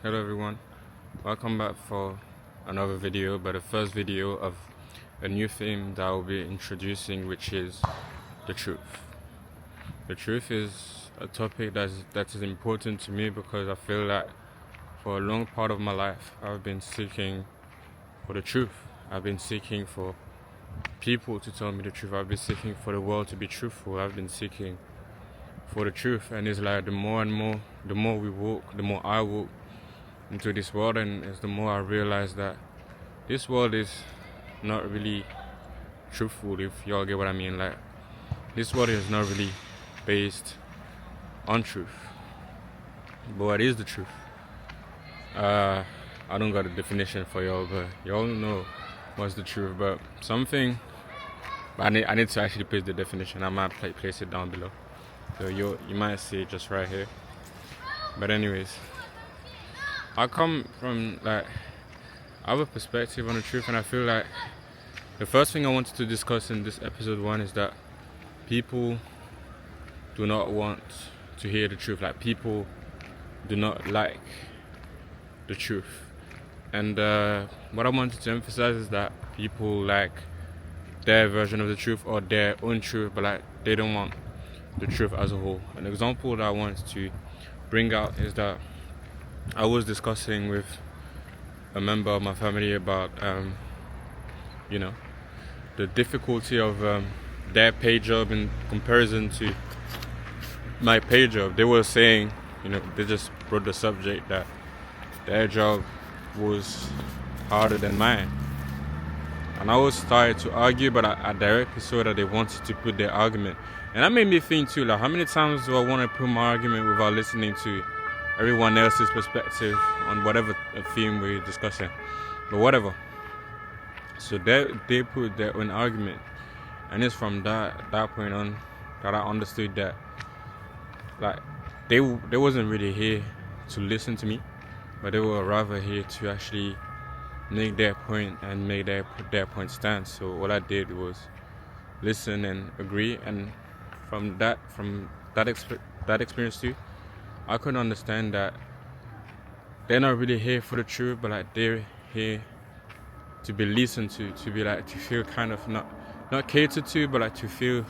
Hello everyone, welcome back for another video, but the first video of a new theme that I'll be introducing, which is the truth. The truth is a topic that is important to me because I feel like for a long part of my life I've been seeking for the truth. I've been seeking for people to tell me the truth. I've been seeking for the world to be truthful. I've been seeking for the truth, and it's like the more we walk, the more I walk into this world, and it's the more I realize that this world is not really truthful, if y'all get what I mean. Like, this world is not really based on truth. But what is the truth? I don't got a definition for y'all, but y'all know what's the truth. But I need to actually place the definition. I might place it down below, so you might see it just right here. But anyways, I come from like I have a perspective on the truth, and I feel like the first thing I wanted to discuss in this episode 1 is that people do not want to hear the truth. Like, people do not like the truth, and what I wanted to emphasize is that people like their version of the truth or their own truth, but like they don't want the truth as a whole. An example that I wanted to bring out is that I was discussing with a member of my family about the difficulty of their pay job in comparison to my pay job. They were saying, they just brought the subject that their job was harder than mine, and I was starting to argue, but I directly saw that they wanted to put their argument, and that made me think too, like, how many times do I want to put my argument without listening to everyone else's perspective on whatever theme we're discussing? But whatever. So they put their own argument, and it's from that point on that I understood that, like, they wasn't really here to listen to me, but they were rather here to actually make their point and make their point stand. So what I did was listen and agree, and from that experience too, I could understand that they're not really here for the truth, but like they're here to be listened to be like, to feel kind of not catered to, but like to feel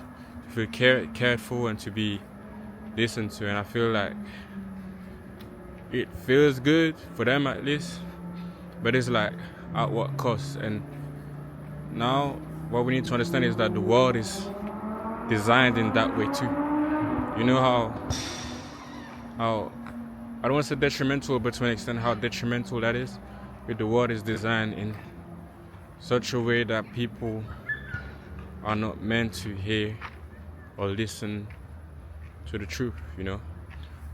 cared for and to be listened to. And I feel like it feels good for them at least, but it's like, at what cost? And now what we need to understand is that the world is designed in that way too. You know how I don't want to say detrimental, but to an extent how detrimental that is. The world is designed in such a way that people are not meant to hear or listen to the truth. For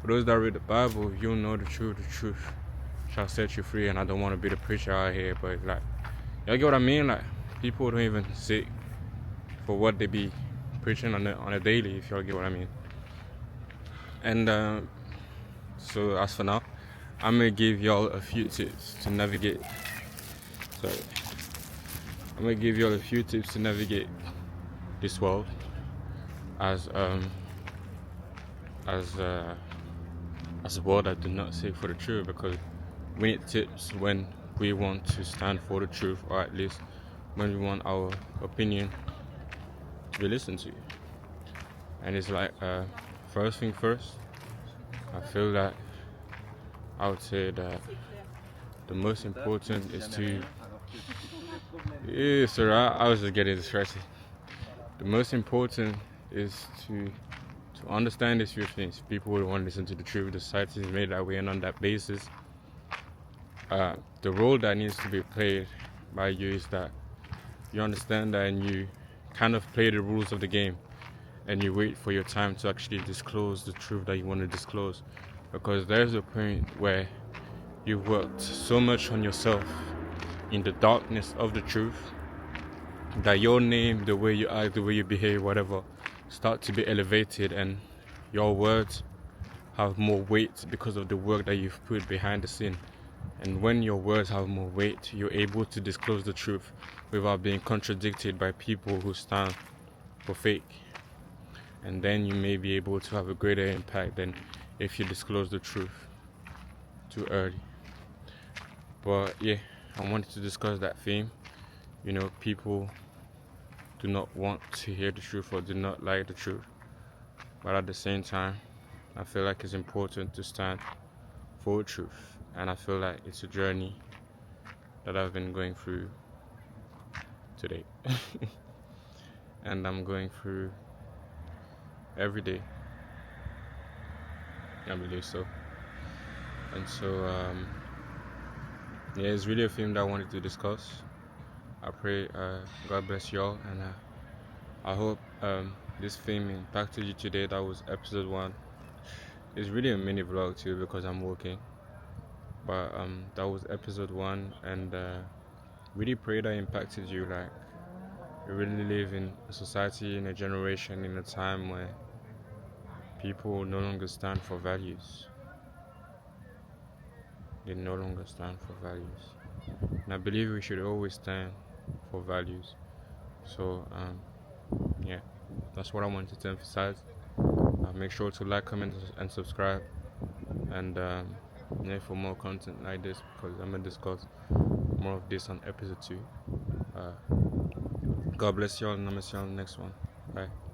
those that read the Bible, you'll know the truth shall set you free. And I don't want to be the preacher out here, but like, y'all get what I mean? Like, people don't even sit for what they be preaching on a daily, if y'all get what I mean. And so as for now, I'm gonna give y'all a few tips to navigate. I'm gonna give y'all a few tips to navigate this world as a world that do not seek for the truth, because we need tips when we want to stand for the truth, or at least when we want our opinion to be listened to. And it's like, first thing first, I feel that I would say that the most important is to I was just getting distracted. The most important is to understand these few things. People would want to listen to the truth. The society is made that way, and on that basis, the role that needs to be played by you is that you understand that, and you kind of play the rules of the game, and you wait for your time to actually disclose the truth that you want to disclose. Because there's a point where you've worked so much on yourself in the darkness of the truth that your name, the way you act, the way you behave, whatever, start to be elevated, and your words have more weight because of the work that you've put behind the scene. And when your words have more weight, you're able to disclose the truth without being contradicted by people who stand for fake. And then you may be able to have a greater impact than if you disclose the truth too early. But yeah, I wanted to discuss that theme. People do not want to hear the truth or do not like the truth. But at the same time, I feel like it's important to stand for truth. And I feel like it's a journey that I've been going through today. And I'm going through every day. I believe so. And so, yeah, it's really a theme that I wanted to discuss. I pray God bless y'all, and I hope this theme impacted you today. That was episode 1. It's really a mini vlog too because I'm working. But that was episode 1, and really pray that impacted you. Like, we really live in a society, in a generation, in a time where people no longer stand for values. They no longer stand for values. And I believe we should always stand for values. So, yeah, that's what I wanted to emphasize. Make sure to like, comment, and subscribe. And yeah, for more content like this, because I'm going to discuss more of this on episode 2. God bless y'all, and I'll see y'all on the next one. Bye.